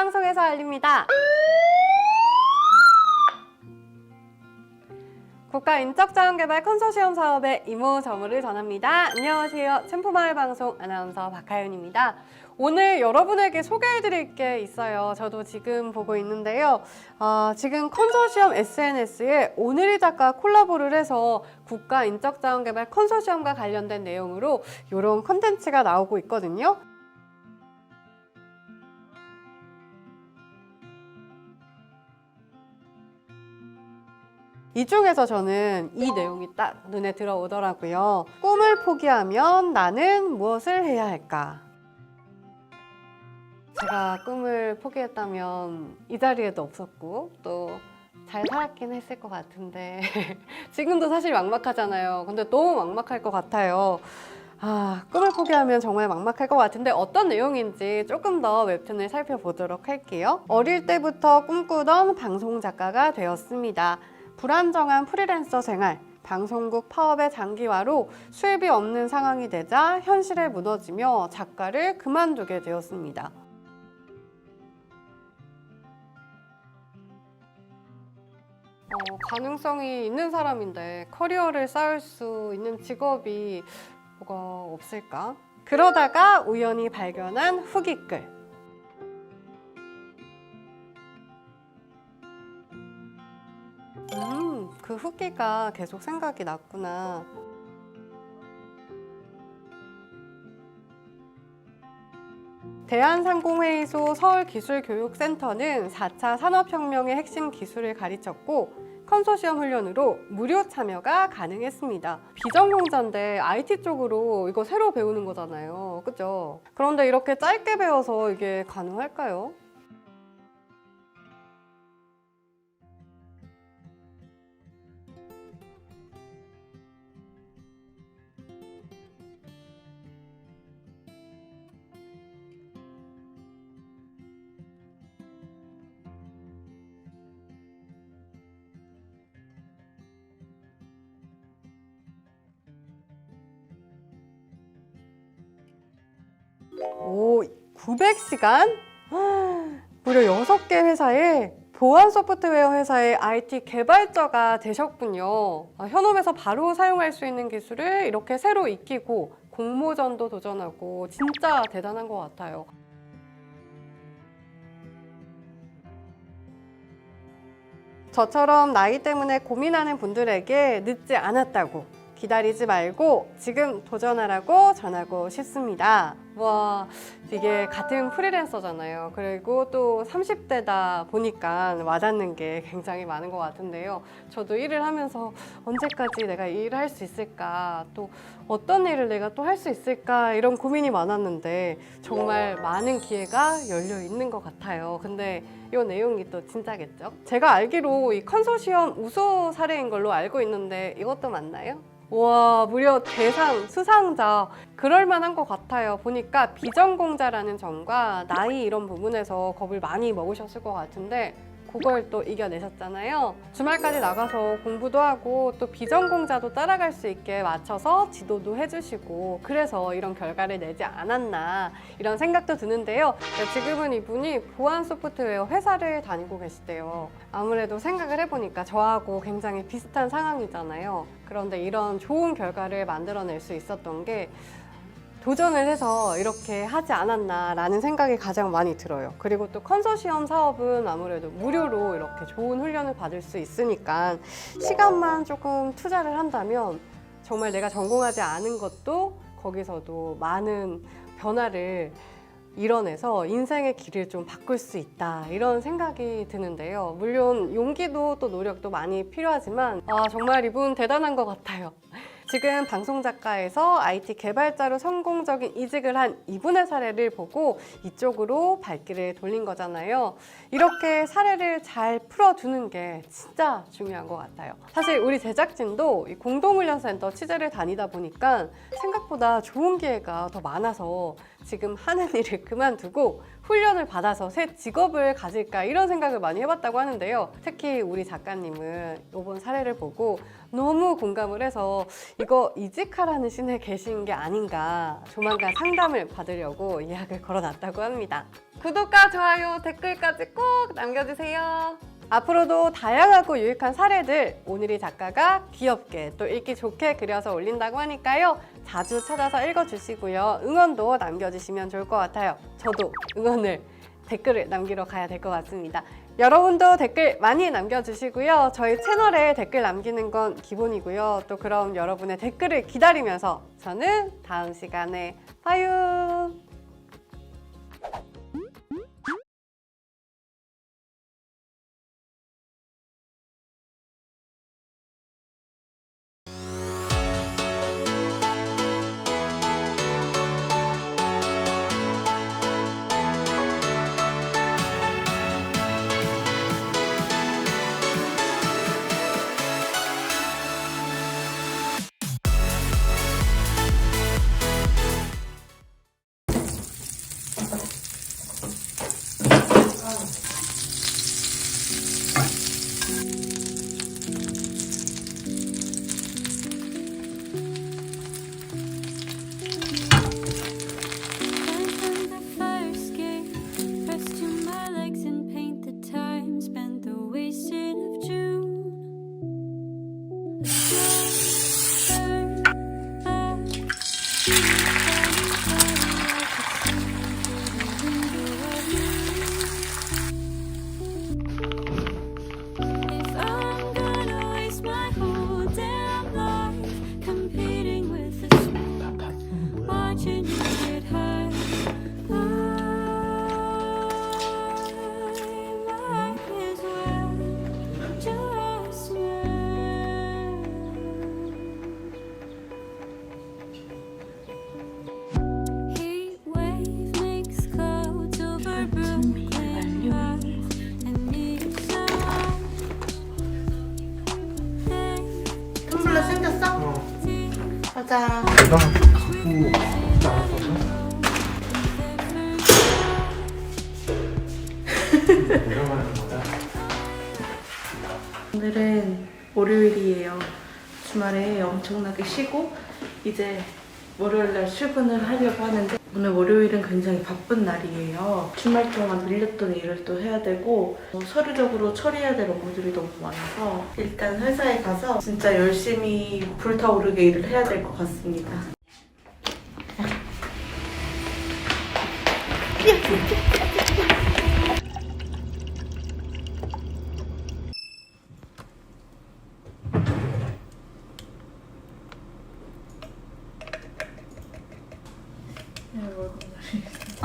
방송에서 알립니다. 국가인적자원개발 컨소시엄 사업의 이모저모를 전합니다. 안녕하세요. 챔프마을방송 아나운서 박하윤입니다. 오늘 여러분에게 소개해드릴 게 있어요. 저도 지금 보고 있는데요. 지금 컨소시엄 SNS에 오늘이 작가 콜라보를 해서 국가인적자원개발 컨소시엄과 관련된 내용으로 이런 콘텐츠가 나오고 있거든요. 이 중에서 저는 이 내용이 딱 눈에 들어오더라고요. 꿈을 포기하면 나는 무엇을 해야 할까? 제가 꿈을 포기했다면 이 자리에도 없었고 또 잘 살았긴 했을 것 같은데 지금도 사실 막막하잖아요. 근데 너무 막막할 것 같아요. 꿈을 포기하면 정말 막막할 것 같은데 어떤 내용인지 조금 더 웹툰을 살펴보도록 할게요. 어릴 때부터 꿈꾸던 방송 작가가 되었습니다. 불안정한 프리랜서 생활, 방송국 파업의 장기화로 수입이 없는 상황이 되자 현실에 무너지며 작가를 그만두게 되었습니다. 가능성이 있는 사람인데 커리어를 쌓을 수 있는 직업이 뭐가 없을까? 그러다가 우연히 발견한 후기글. 그 후기가 계속 생각이 났구나. 대한상공회의소 서울기술교육센터는 4차 산업혁명의 핵심 기술을 가르쳤고 컨소시엄 훈련으로 무료 참여가 가능했습니다. 비전공자인데 IT 쪽으로 이거 새로 배우는 거잖아요. 그죠? 그런데 이렇게 짧게 배워서 이게 가능할까요? 오, 900시간? 무려 6개 회사에 보안 소프트웨어 회사의 IT 개발자가 되셨군요. 현업에서 바로 사용할 수 있는 기술을 이렇게 새로 익히고 공모전도 도전하고 진짜 대단한 것 같아요. 저처럼 나이 때문에 고민하는 분들에게 늦지 않았다고 기다리지 말고 지금 도전하라고 전하고 싶습니다. 와, 이게 같은 프리랜서잖아요. 그리고 또 30대다 보니까 와닿는 게 굉장히 많은 것 같은데요. 저도 일을 하면서 언제까지 내가 이 일을 할 수 있을까, 또 어떤 일을 내가 또 할 수 있을까 이런 고민이 많았는데 정말 많은 기회가 열려 있는 것 같아요. 근데 이 내용이 또 진짜겠죠? 제가 알기로 이 컨소시엄 우수 사례인 걸로 알고 있는데 이것도 맞나요? 와, 무려 대상 수상자. 그럴 만한 것 같아요. 보니까 비전공자라는 점과 나이 이런 부분에서 겁을 많이 먹으셨을 것 같은데 그걸 또 이겨내셨잖아요. 주말까지 나가서 공부도 하고 또 비전공자도 따라갈 수 있게 맞춰서 지도도 해주시고 그래서 이런 결과를 내지 않았나 이런 생각도 드는데요. 지금은 이분이 보안 소프트웨어 회사를 다니고 계시대요. 아무래도 생각을 해보니까 저하고 굉장히 비슷한 상황이잖아요. 그런데 이런 좋은 결과를 만들어낼 수 있었던 게 도전을 해서 이렇게 하지 않았나라는 생각이 가장 많이 들어요. 그리고 또 컨소시엄 사업은 아무래도 무료로 이렇게 좋은 훈련을 받을 수 있으니까 시간만 조금 투자를 한다면 정말 내가 전공하지 않은 것도 거기서도 많은 변화를 이뤄내서 인생의 길을 좀 바꿀 수 있다 이런 생각이 드는데요. 물론 용기도 또 노력도 많이 필요하지만 정말 이분 대단한 것 같아요. 지금 방송작가에서 IT 개발자로 성공적인 이직을 한 이분의 사례를 보고 이쪽으로 발길을 돌린 거잖아요. 이렇게 사례를 잘 풀어두는 게 진짜 중요한 것 같아요. 사실 우리 제작진도 이 공동훈련센터 취재를 다니다 보니까 생각보다 좋은 기회가 더 많아서 지금 하는 일을 그만두고 훈련을 받아서 새 직업을 가질까 이런 생각을 많이 해봤다고 하는데요. 특히 우리 작가님은 이번 사례를 보고 너무 공감을 해서 이거 이직하라는 신에 계신 게 아닌가, 조만간 상담을 받으려고 예약을 걸어놨다고 합니다. 구독과 좋아요, 댓글까지 꼭 남겨주세요. 앞으로도 다양하고 유익한 사례들 오늘이 작가가 귀엽게 또 읽기 좋게 그려서 올린다고 하니까요. 자주 찾아서 읽어주시고요. 응원도 남겨주시면 좋을 것 같아요. 저도 응원을, 댓글을 남기러 가야 될 것 같습니다. 여러분도 댓글 많이 남겨주시고요. 저희 채널에 댓글 남기는 건 기본이고요. 또 그럼 여러분의 댓글을 기다리면서 저는 다음 시간에 봐요. 텀블러 생겼어? 가자. 내가 갖고 싶지 않았거든? 내가 말하는 거다. 오늘은 월요일이에요. 주말에 엄청나게 쉬고 이제 월요일날 출근을 하려고 하는데 오늘 월요일은 굉장히 바쁜 날이에요. 주말 동안 밀렸던 일을 또 해야 되고 서류적으로 처리해야 될 업무들이 너무 많아서 일단 회사에 가서 진짜 열심히 불타오르게 일을 해야 될 것 같습니다.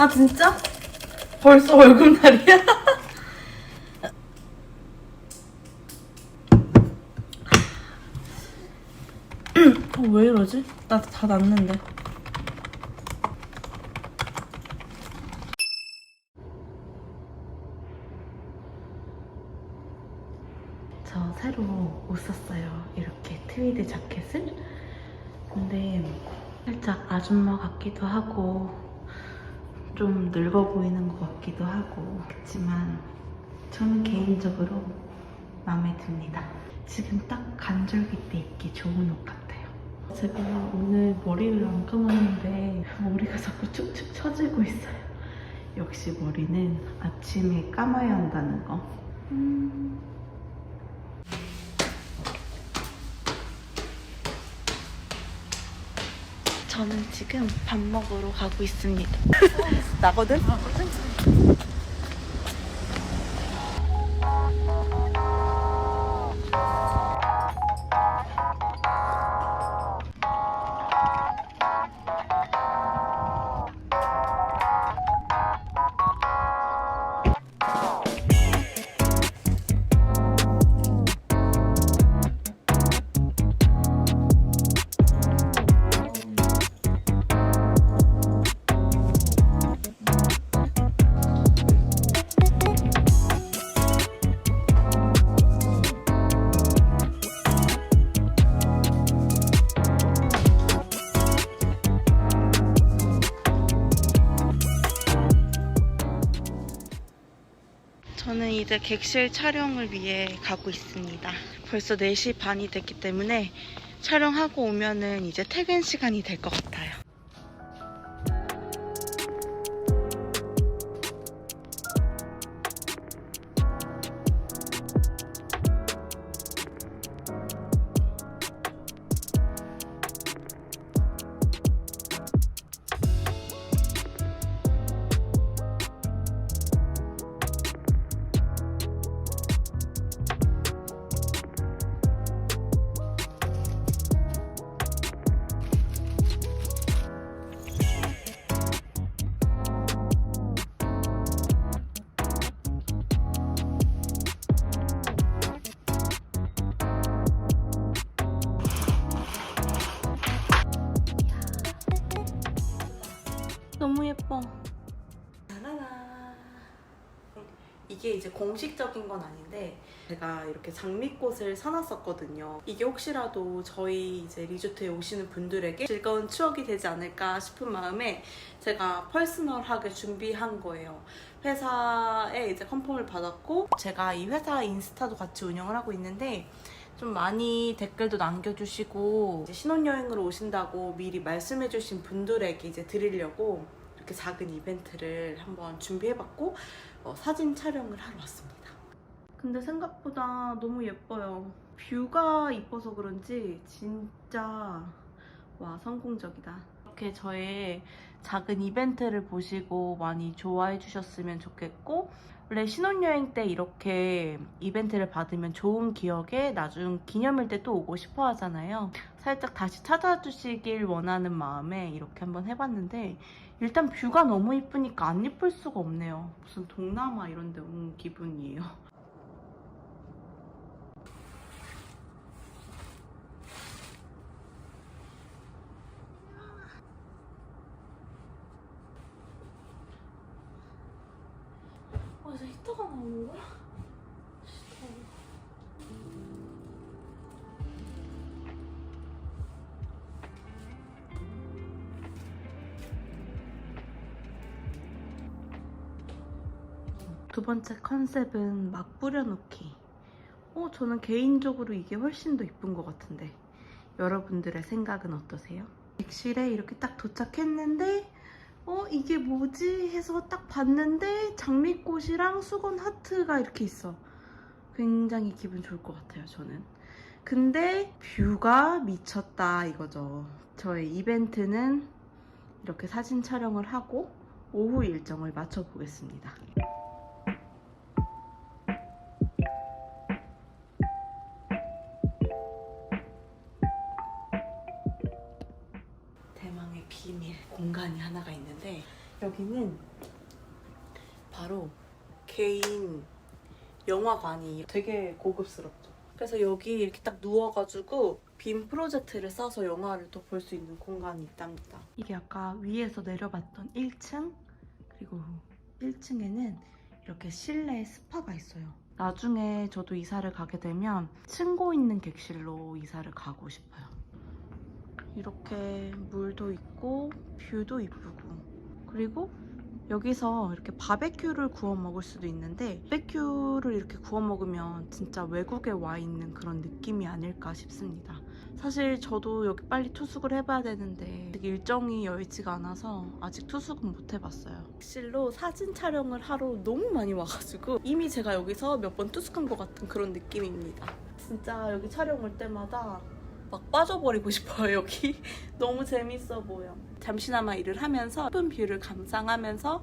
아 진짜? 벌써 월급날이야? 왜 이러지? 나 다 났는데. 저 새로 옷 샀어요. 이렇게 트위드 자켓을. 근데 살짝 아줌마 같기도 하고 좀 늙어 보이는 것 같기도 하고 그렇지만 저는 개인적으로 마음에 듭니다. 지금 딱 간절기 때 입기 좋은 옷 같아요. 제가 오늘 머리를 안 감았는데 머리가 자꾸 축축 처지고 있어요. 역시 머리는 아침에 감아야 한다는 거. 저는 지금 밥 먹으러 가고 있습니다. 나거든? 저는 이제 객실 촬영을 위해 가고 있습니다. 벌써 4시 반이 됐기 때문에 촬영하고 오면은 이제 퇴근 시간이 될 것 같아요. 너무 예뻐. 짜라라. 이게 이제 공식적인 건 아닌데 제가 이렇게 장미꽃을 사놨었거든요. 이게 혹시라도 저희 이제 리조트에 오시는 분들에게 즐거운 추억이 되지 않을까 싶은 마음에 제가 퍼스널하게 준비한 거예요. 회사에 이제 컨펌을 받았고 제가 이 회사 인스타도 같이 운영을 하고 있는데 좀 많이 댓글도 남겨주시고 이제 신혼여행으로 오신다고 미리 말씀해주신 분들에게 이제 드리려고 이렇게 작은 이벤트를 한번 준비해봤고 사진 촬영을 하러 왔습니다. 근데 생각보다 너무 예뻐요. 뷰가 이뻐서 그런지 진짜 와 성공적이다. 이렇게 저의 작은 이벤트를 보시고 많이 좋아해 주셨으면 좋겠고 원래 신혼여행 때 이렇게 이벤트를 받으면 좋은 기억에 나중 기념일 때 또 오고 싶어 하잖아요. 살짝 다시 찾아주시길 원하는 마음에 이렇게 한번 해봤는데 일단 뷰가 너무 이쁘니까 안 이쁠 수가 없네요. 무슨 동남아 이런 데 온 기분이에요. 이제 히터가 나오는 거야? 두 번째 컨셉은 막 뿌려놓기. 저는 개인적으로 이게 훨씬 더 이쁜 것 같은데 여러분들의 생각은 어떠세요? 객실에 이렇게 딱 도착했는데 이게 뭐지? 해서 딱 봤는데 장미꽃이랑 수건 하트가 이렇게 있어. 굉장히 기분 좋을 것 같아요, 저는. 근데 뷰가 미쳤다 이거죠. 저의 이벤트는 이렇게 사진 촬영을 하고 오후 일정을 맞춰보겠습니다. 대망의 비밀 공간이 하나가 있는데 여기는 바로 개인 영화관이 되게 고급스럽죠. 그래서 여기 이렇게 딱 누워가지고 빔 프로젝트를 써서 영화를 또 볼 수 있는 공간이 있답니다. 이게 아까 위에서 내려봤던 1층 그리고 1층에는 이렇게 실내 스파가 있어요. 나중에 저도 이사를 가게 되면 층고 있는 객실로 이사를 가고 싶어요. 이렇게 물도 있고 뷰도 이쁘고 그리고 여기서 이렇게 바베큐를 구워 먹을 수도 있는데 바베큐를 이렇게 구워 먹으면 진짜 외국에 와 있는 그런 느낌이 아닐까 싶습니다. 사실 저도 여기 빨리 투숙을 해봐야 되는데 일정이 여의치가 않아서 아직 투숙은 못 해봤어요. 객실로 사진 촬영을 하러 너무 많이 와가지고 이미 제가 여기서 몇 번 투숙한 것 같은 그런 느낌입니다. 진짜 여기 촬영 올 때마다 막 빠져버리고 싶어요. 여기 너무 재밌어 보여. 잠시나마 일을 하면서 예쁜 뷰를 감상하면서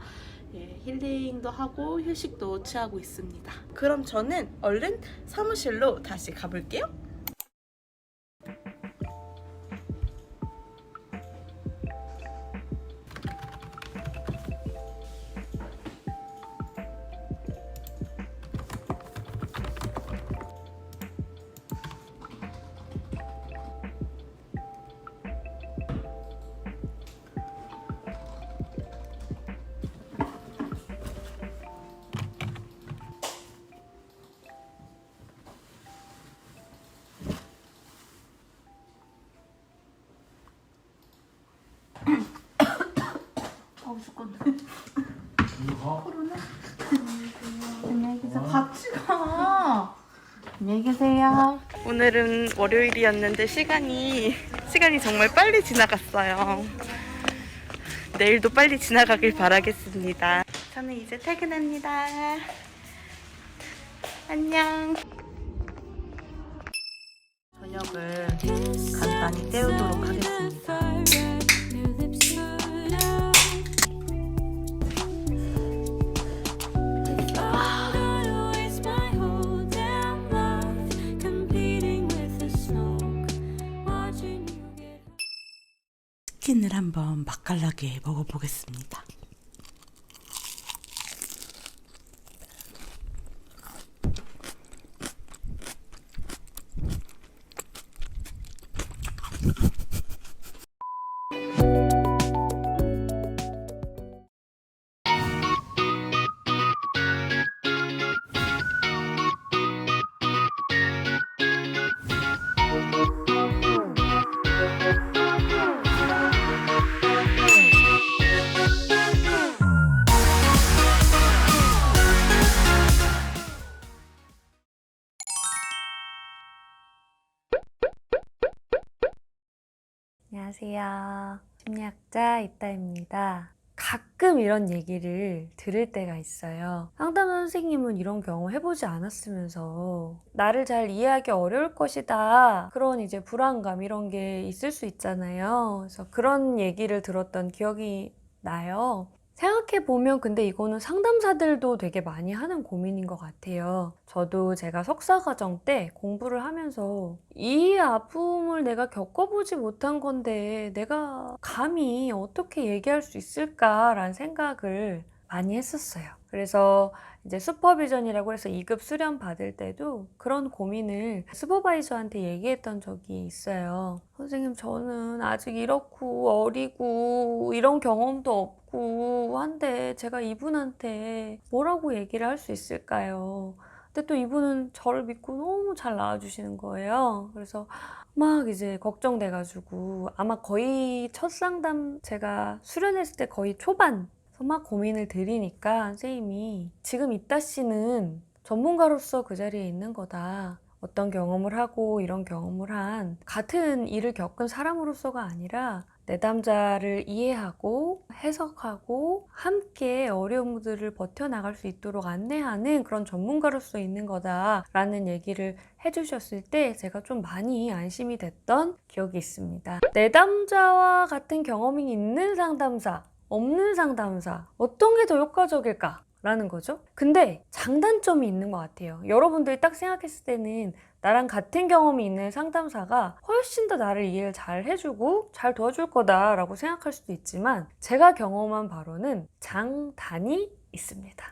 힐링도 하고 휴식도 취하고 있습니다. 그럼 저는 얼른 사무실로 다시 가볼게요. 죽겠네. 코로나? 안녕히 계세요. 안녕히 계세요. 오늘은 월요일이었는데 시간이 정말 빨리 지나갔어요. 내일도 빨리 지나가길 바라겠습니다. 저는 이제 퇴근합니다. 안녕. 저녁을 간단히 때우도록 하겠습니다. 치킨을 한번 맛깔나게 먹어보겠습니다. 안녕하세요. 심리학자 이따입니다. 가끔 이런 얘기를 들을 때가 있어요. 상담 선생님은 이런 경험 해보지 않았으면서 나를 잘 이해하기 어려울 것이다. 그런 이제 불안감 이런 게 있을 수 있잖아요. 그래서 그런 얘기를 들었던 기억이 나요. 생각해보면 근데 이거는 상담사들도 되게 많이 하는 고민인 것 같아요. 저도 제가 석사과정 때 공부를 하면서 이 아픔을 내가 겪어보지 못한 건데 내가 감히 어떻게 얘기할 수 있을까라는 생각을 많이 했었어요. 그래서 이제 슈퍼비전이라고 해서 2급 수련 받을 때도 그런 고민을 슈퍼바이저한테 얘기했던 적이 있어요. 선생님, 저는 아직 이렇고 어리고 이런 경험도 없고 한데 제가 이분한테 뭐라고 얘기를 할 수 있을까요? 근데 또 이분은 저를 믿고 너무 잘 나와주시는 거예요. 그래서 막 이제 걱정돼가지고 아마 거의 첫 상담 제가 수련했을 때 거의 초반 막 고민을 드리니까 선생님이 지금 이따 씨는 전문가로서 그 자리에 있는 거다. 어떤 경험을 하고 이런 경험을 한 같은 일을 겪은 사람으로서가 아니라 내담자를 이해하고 해석하고 함께 어려움들을 버텨나갈 수 있도록 안내하는 그런 전문가로서 있는 거다라는 얘기를 해주셨을 때 제가 좀 많이 안심이 됐던 기억이 있습니다. 내담자와 같은 경험이 있는 상담사, 없는 상담사, 어떤 게 더 효과적일까? 라는 거죠. 근데 장단점이 있는 것 같아요. 여러분들이 딱 생각했을 때는 나랑 같은 경험이 있는 상담사가 훨씬 더 나를 이해를 잘 해주고 잘 도와줄 거다라고 생각할 수도 있지만 제가 경험한 바로는 장단이 있습니다.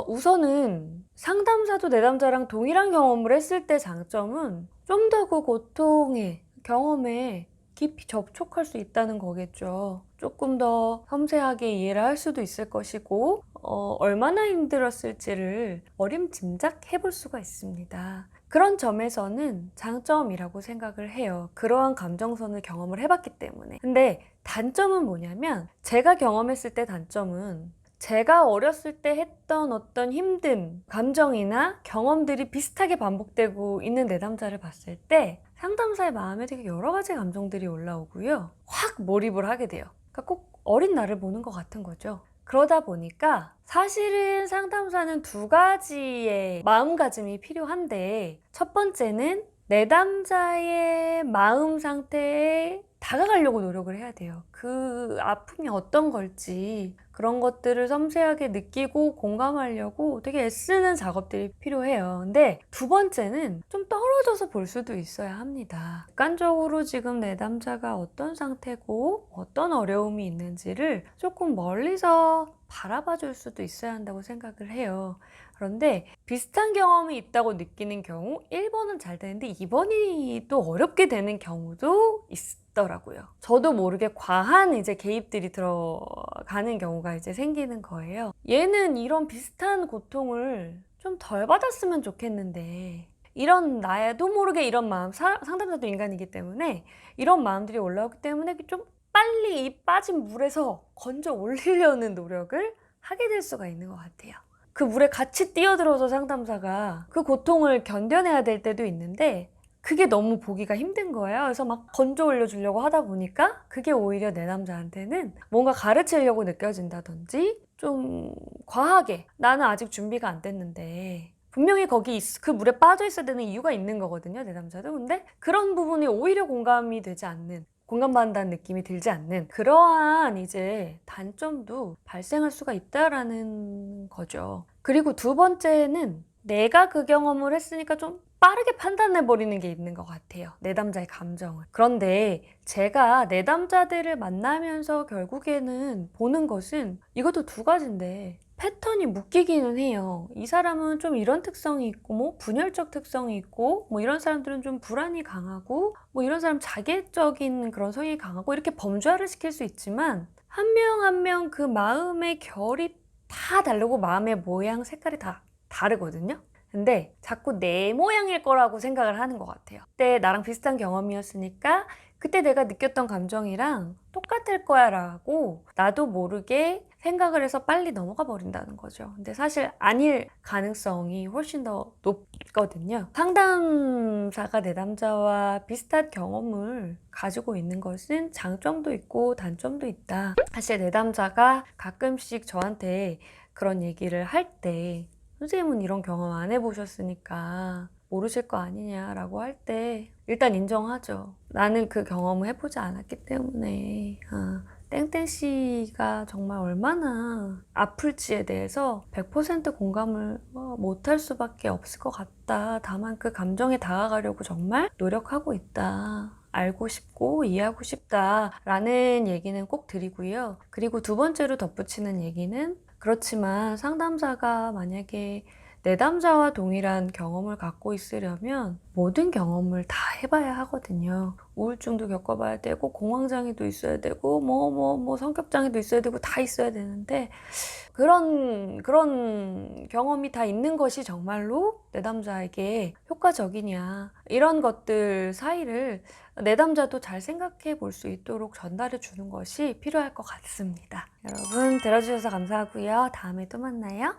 우선은 상담사도 내담자랑 동일한 경험을 했을 때 장점은 좀 더 그 고통의 경험에 깊이 접촉할 수 있다는 거겠죠. 조금 더 섬세하게 이해를 할 수도 있을 것이고 얼마나 힘들었을지를 어림짐작 해볼 수가 있습니다. 그런 점에서는 장점이라고 생각을 해요. 그러한 감정선을 경험을 해봤기 때문에. 근데 단점은 뭐냐면 제가 경험했을 때 단점은 제가 어렸을 때 했던 어떤 힘든 감정이나 경험들이 비슷하게 반복되고 있는 내담자를 봤을 때 상담사의 마음에 되게 여러 가지 감정들이 올라오고요. 확 몰입을 하게 돼요. 그러니까 꼭 어린 나를 보는 것 같은 거죠. 그러다 보니까 사실은 상담사는 두 가지의 마음가짐이 필요한데 첫 번째는 내담자의 마음 상태에 다가가려고 노력을 해야 돼요. 그 아픔이 어떤 걸지 그런 것들을 섬세하게 느끼고 공감하려고 되게 애쓰는 작업들이 필요해요. 근데 두 번째는 좀 떨어져서 볼 수도 있어야 합니다. 객관적으로 지금 내담자가 어떤 상태고 어떤 어려움이 있는지를 조금 멀리서 바라봐 줄 수도 있어야 한다고 생각을 해요. 그런데 비슷한 경험이 있다고 느끼는 경우 1번은 잘 되는데 2번이 또 어렵게 되는 경우도 있더라고요. 저도 모르게 과한 이제 개입들이 들어가는 경우가 이제 생기는 거예요. 얘는 이런 비슷한 고통을 좀 덜 받았으면 좋겠는데 이런 나도 모르게 이런 마음, 상담자도 인간이기 때문에 이런 마음들이 올라오기 때문에 좀 빨리 이 빠진 물에서 건져 올리려는 노력을 하게 될 수가 있는 것 같아요. 그 물에 같이 뛰어들어서 상담사가 그 고통을 견뎌내야 될 때도 있는데 그게 너무 보기가 힘든 거예요. 그래서 막 건져 올려주려고 하다 보니까 그게 오히려 내 남자한테는 뭔가 가르치려고 느껴진다든지 좀 과하게 나는 아직 준비가 안 됐는데 분명히 거기 그 물에 빠져 있어야 되는 이유가 있는 거거든요, 내 남자도. 근데 그런 부분이 오히려 공감이 되지 않는, 공감받는다는 느낌이 들지 않는 그러한 이제 단점도 발생할 수가 있다라는 거죠. 그리고 두 번째는 내가 그 경험을 했으니까 좀 빠르게 판단해버리는 게 있는 것 같아요. 내 남자의 감정을. 그런데 제가 내 남자들을 만나면서 결국에는 보는 것은 이것도 두 가지인데 패턴이 묶이기는 해요. 이 사람은 좀 이런 특성이 있고 뭐 분열적 특성이 있고 뭐 이런 사람들은 좀 불안이 강하고 뭐 이런 사람 자객적인 그런 성향이 강하고 이렇게 범주화를 시킬 수 있지만 한 명 한 명 그 마음의 결이 다 다르고 마음의 모양, 색깔이 다 다르거든요. 근데 자꾸 내 모양일 거라고 생각을 하는 것 같아요. 그때 나랑 비슷한 경험이었으니까 그때 내가 느꼈던 감정이랑 똑같을 거야 라고 나도 모르게 생각을 해서 빨리 넘어가 버린다는 거죠. 근데 사실 아닐 가능성이 훨씬 더 높거든요. 상담사가 내 남자와 비슷한 경험을 가지고 있는 것은 장점도 있고 단점도 있다. 사실 내 남자가 가끔씩 저한테 그런 얘기를 할 때 선생님은 이런 경험 안 해보셨으니까 모르실 거 아니냐라고 할 때 일단 인정하죠. 나는 그 경험을 해보지 않았기 때문에 땡땡씨가 정말 얼마나 아플지에 대해서 100% 공감을 못할 수밖에 없을 것 같다. 다만 그 감정에 다가가려고 정말 노력하고 있다. 알고 싶고 이해하고 싶다라는 얘기는 꼭 드리고요. 그리고 두 번째로 덧붙이는 얘기는 그렇지만 상담사가 만약에 내담자와 동일한 경험을 갖고 있으려면 모든 경험을 다 해봐야 하거든요. 우울증도 겪어봐야 되고 공황장애도 있어야 되고 뭐 성격장애도 있어야 되고 다 있어야 되는데 그런 경험이 다 있는 것이 정말로 내담자에게 효과적이냐 이런 것들 사이를 내담자도 잘 생각해 볼 수 있도록 전달해 주는 것이 필요할 것 같습니다. 여러분 들어주셔서 감사하고요. 다음에 또 만나요.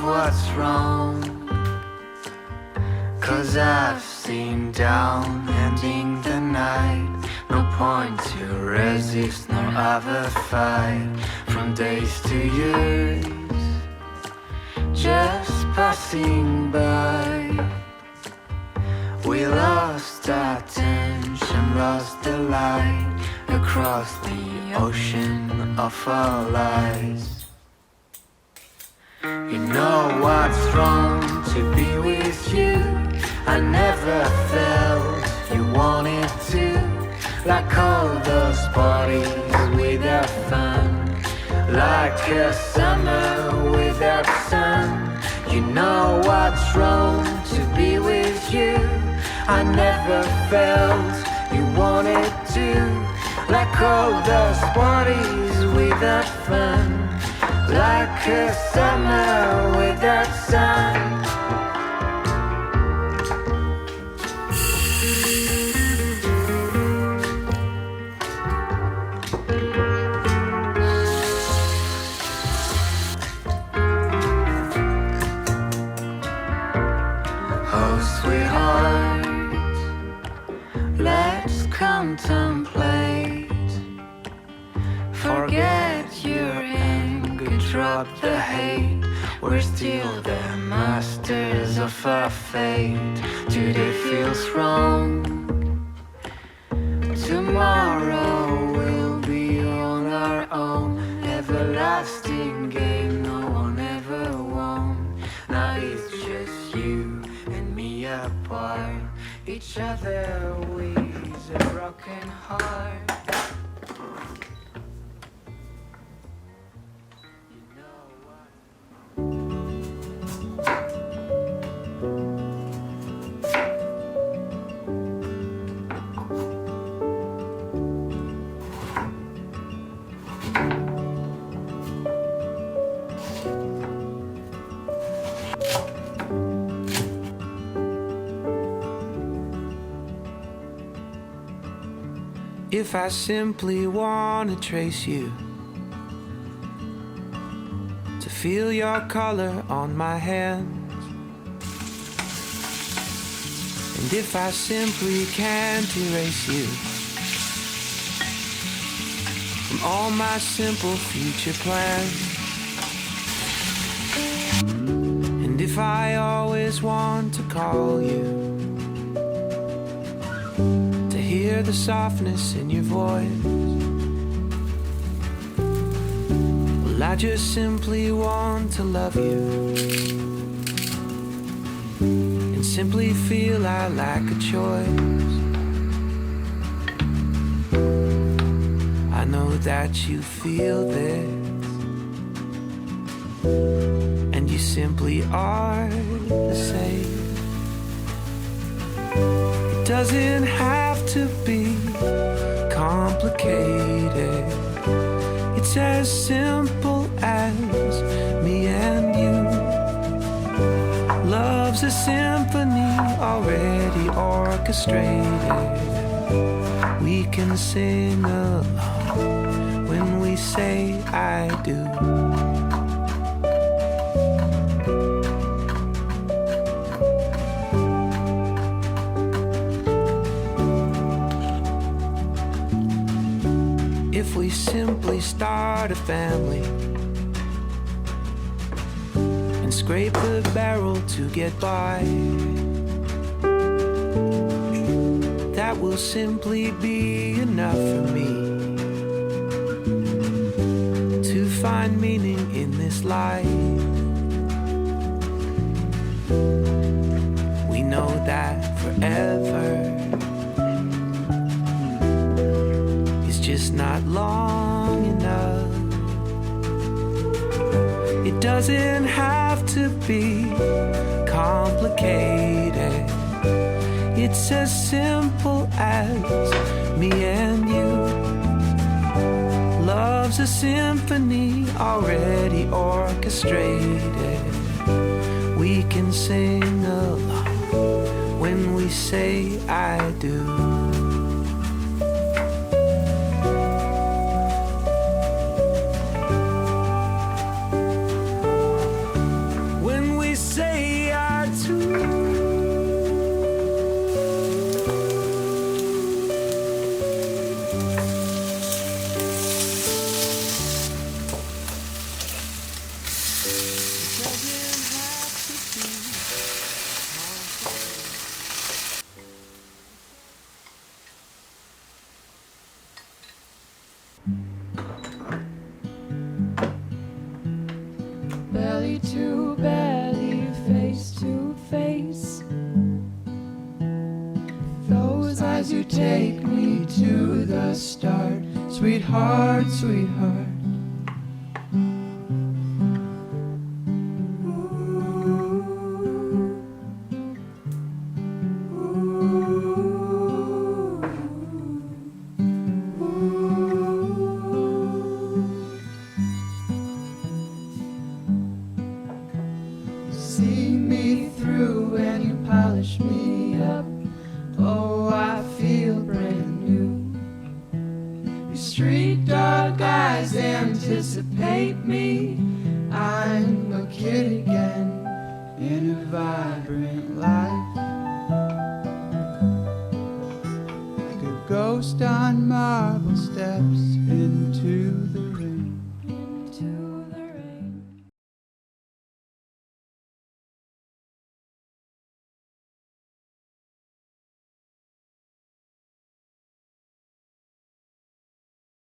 What's wrong? 'Cause I've seen down ending the night. No point to resist nor ever fight. From days to years, just passing by. We lost our attention, lost the light across the ocean of our lives. You know what's wrong to be with you. I never felt you wanted to. Like all those parties without fun. Like a summer without sun. You know what's wrong to be with you. I never felt you wanted to. Like all those parties without fun. Like a summer without sun. Oh, sweetheart, let's contemplate. Forget your anger, drop the hate. We're still the masters of our fate. Today feels wrong. Tomorrow we'll be on our own. Everlasting game no one ever won. Now it's just you and me apart. each other with a broken heart. If I simply want to trace you, to feel your color on my hands, and if I simply can't erase you from all my simple future plans, and if I always want to call you, hear the softness in your voice, well, I just simply want to love you and simply feel I lack a choice. I know that you feel this, and you simply are the same. It doesn't have to be complicated. It's as simple as me and you. Love's a symphony already orchestrated. We can sing along when we say I do. If we simply start a family and scrape the barrel to get by, that will simply be enough for me to find meaning in this life. We know that forever just not long enough. It doesn't have to be complicated. It's as simple as me and you. Love's a symphony already orchestrated. We can sing along when we say I do. Belly to belly, face to face. Those eyes, you take me to the start. Sweetheart, sweetheart. See me through